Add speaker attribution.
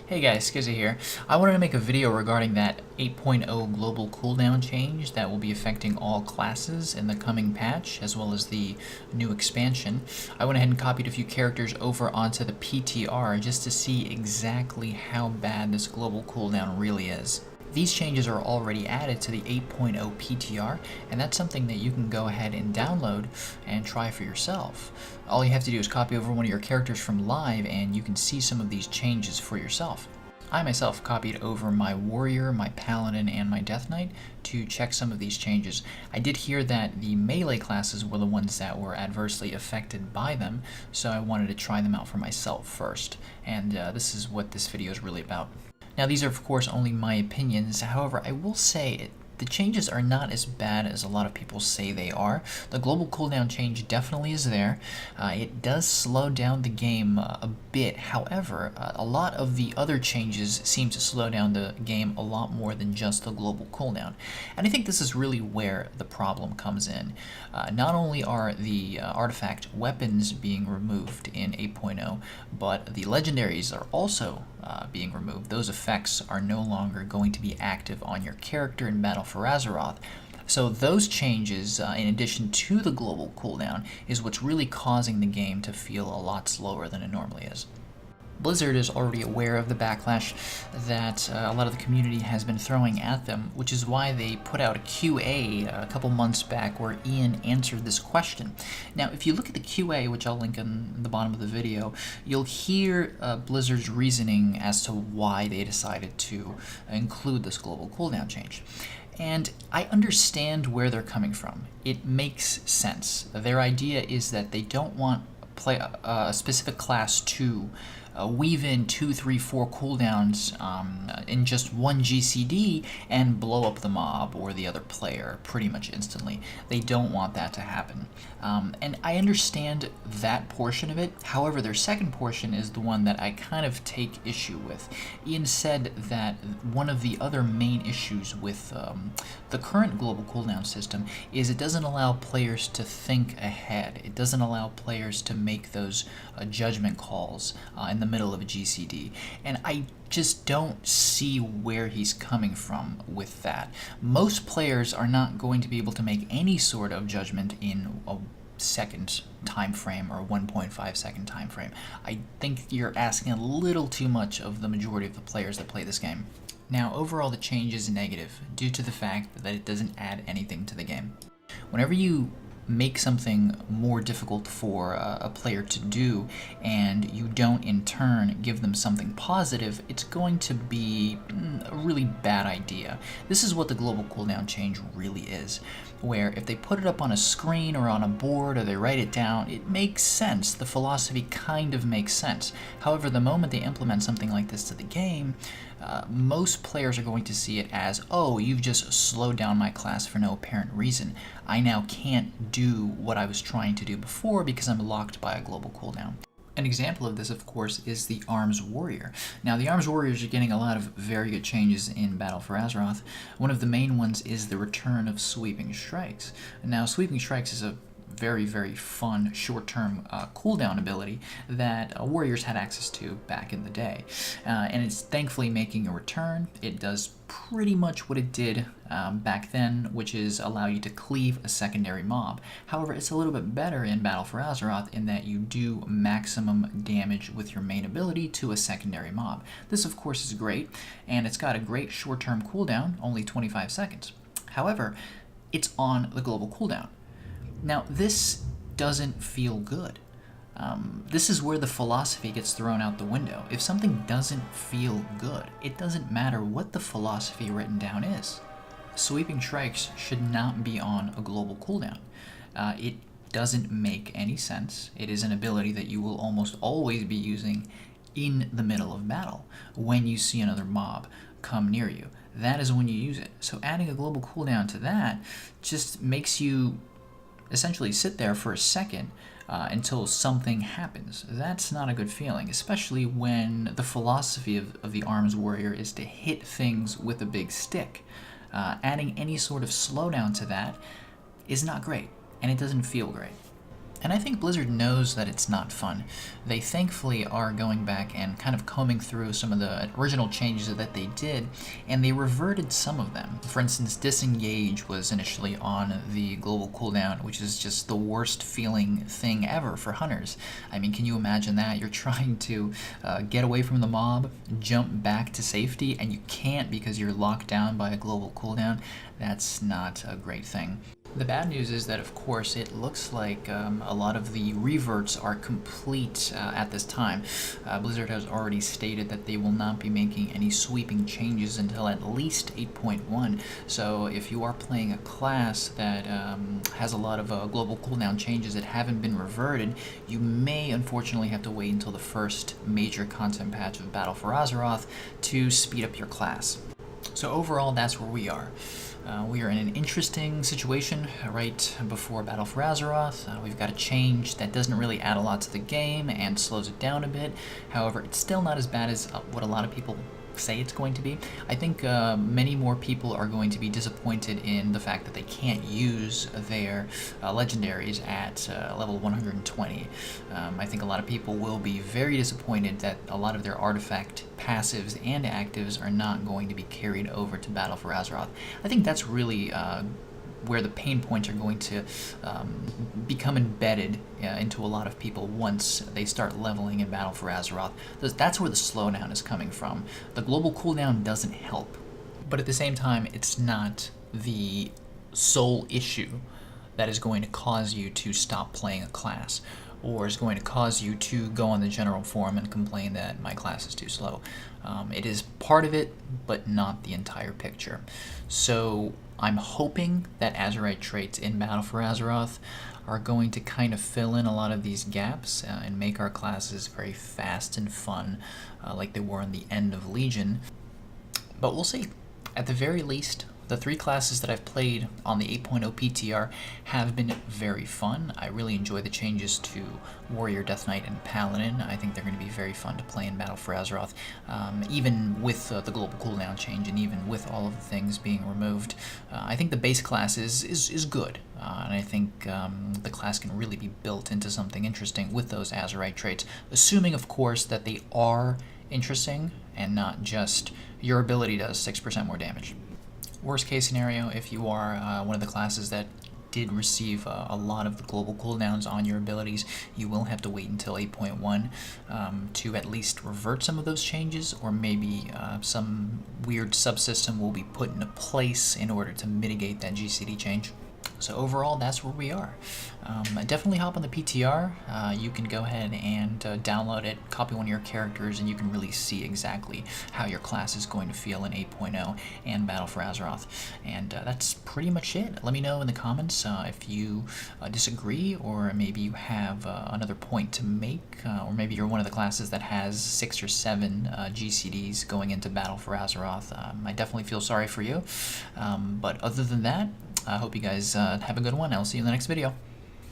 Speaker 1: Hey guys, Skizzy here. I wanted to make a video regarding that 8.0 global cooldown change that will be affecting all classes in the coming patch, as well as the new expansion. I went ahead and copied a few characters over onto the PTR just to see exactly how bad this global cooldown really is. These changes are already added to the 8.0 PTR, and that's something that you can go ahead and download and try for yourself. All you have to do is copy over one of your characters from live and you can see some of these changes for yourself. I myself copied over my warrior, my paladin, and my death knight to check some of these changes. I did hear that the melee classes were the ones that were adversely affected by them, so I wanted to try them out for myself first, and this is what this video is really about. Now, these are of course only my opinions. However, I will say the changes are not as bad as a lot of people say they are. The global cooldown change definitely is there. It does slow down the game a bit. However, a lot of the other changes seem to slow down the game a lot more than just the global cooldown. And I think this is really where the problem comes in. Not only are the artifact weapons being removed in 8.0, but the legendaries are also being removed. Those effects are no longer going to be active on your character in Battle for Azeroth. So those changes, in addition to the global cooldown, is what's really causing the game to feel a lot slower than it normally is. Blizzard is already aware of the backlash that a lot of the community has been throwing at them, which is why they put out a QA a couple months back where Ian answered this question. Now, if you look at the QA, which I'll link in the bottom of the video, you'll hear Blizzard's reasoning as to why they decided to include this global cooldown change. And I understand where they're coming from. It makes sense. Their idea is that they don't want a specific class to weave in 2, 3, 4 cooldowns in just one GCD and blow up the mob or the other player pretty much instantly. They don't want that to happen. And I understand that portion of it. However, their second portion is the one that I kind of take issue with. Ian said that one of the other main issues with the current global cooldown system is it doesn't allow players to think ahead. It doesn't allow players to make those judgment calls in the middle of a GCD, and I just don't see where he's coming from with that. Most players are not going to be able to make any sort of judgment in a second time frame or a 1.5 second time frame. I think you're asking a little too much of the majority of the players that play this game. Now, overall the change is negative due to the fact that it doesn't add anything to the game. Whenever you make something more difficult for a player to do and you don't in turn give them something positive, it's going to be a really bad idea. This is what the global cooldown change really is, where if they put it up on a screen or on a board or they write it down, it makes sense. The philosophy kind of makes sense. However, the moment they implement something like this to the game, most players are going to see it as, oh, you've just slowed down my class for no apparent reason. I now can't do what I was trying to do before because I'm locked by a global cooldown. An example of this, of course, is the Arms Warrior. Now, the Arms Warriors are getting a lot of very good changes in Battle for Azeroth. One of the main ones is the return of Sweeping Strikes. Now, Sweeping Strikes is a very, very fun short-term cooldown ability that warriors had access to back in the day. And it's thankfully making a return. It does pretty much what it did back then, which is allow you to cleave a secondary mob. However, it's a little bit better in Battle for Azeroth in that you do maximum damage with your main ability to a secondary mob. This, of course, is great, and it's got a great short-term cooldown, only 25 seconds. However, it's on the global cooldown. Now, this doesn't feel good. This is where the philosophy gets thrown out the window. If something doesn't feel good, it doesn't matter what the philosophy written down is. Sweeping Strikes should not be on a global cooldown. It doesn't make any sense. It is an ability that you will almost always be using in the middle of battle when you see another mob come near you. That is when you use it. So adding a global cooldown to that just makes you essentially sit there for a second until something happens. That's not a good feeling, especially when the philosophy of the Arms Warrior is to hit things with a big stick. Adding any sort of slowdown to that is not great, and it doesn't feel great. And I think Blizzard knows that it's not fun. They thankfully are going back and kind of combing through some of the original changes that they did, and they reverted some of them. For instance, disengage was initially on the global cooldown, which is just the worst feeling thing ever for hunters. I mean, can you imagine that? You're trying to get away from the mob, jump back to safety, and you can't because you're locked down by a global cooldown. That's not a great thing. The bad news is that, of course, it looks like a lot of the reverts are complete at this time. Blizzard has already stated that they will not be making any sweeping changes until at least 8.1. So if you are playing a class that has a lot of global cooldown changes that haven't been reverted, you may unfortunately have to wait until the first major content patch of Battle for Azeroth to speed up your class. So overall, that's where we are. We are in an interesting situation right before Battle for Azeroth. We've got a change that doesn't really add a lot to the game and slows it down a bit. However, it's still not as bad as what a lot of people say it's going to be. I think many more people are going to be disappointed in the fact that they can't use their legendaries at level 120. I think a lot of people will be very disappointed that a lot of their artifact passives and actives are not going to be carried over to Battle for Azeroth. I think that's really where the pain points are going to become embedded into a lot of people once they start leveling in Battle for Azeroth. That's where the slowdown is coming from. The global cooldown doesn't help, but at the same time, it's not the sole issue that is going to cause you to stop playing a class, or is going to cause you to go on the general forum and complain that my class is too slow. It is part of it, but not the entire picture. So I'm hoping that Azerite traits in Battle for Azeroth are going to kind of fill in a lot of these gaps and make our classes very fast and fun, like they were in the end of Legion. But we'll see. At the very least, the 3 classes that I've played on the 8.0 PTR have been very fun. I really enjoy the changes to Warrior, Death Knight, and Paladin. I think they're going to be very fun to play in Battle for Azeroth, even with the global cooldown change and even with all of the things being removed. I think the base class is good, and I think the class can really be built into something interesting with those Azerite traits, assuming, of course, that they are interesting and not just your ability does 6% more damage. Worst case scenario, if you are one of the classes that did receive a lot of the global cooldowns on your abilities, you will have to wait until 8.1 to at least revert some of those changes, or maybe some weird subsystem will be put into place in order to mitigate that GCD change. So overall, that's where we are. Definitely hop on the PTR. You can go ahead and download it, copy one of your characters, and you can really see exactly how your class is going to feel in 8.0 and Battle for Azeroth. And that's pretty much it. Let me know in the comments if you disagree, or maybe you have another point to make, or maybe you're one of the classes that has 6 or 7 GCDs going into Battle for Azeroth. I definitely feel sorry for you. But other than that, I hope you guys have a good one. I'll see you in the next video.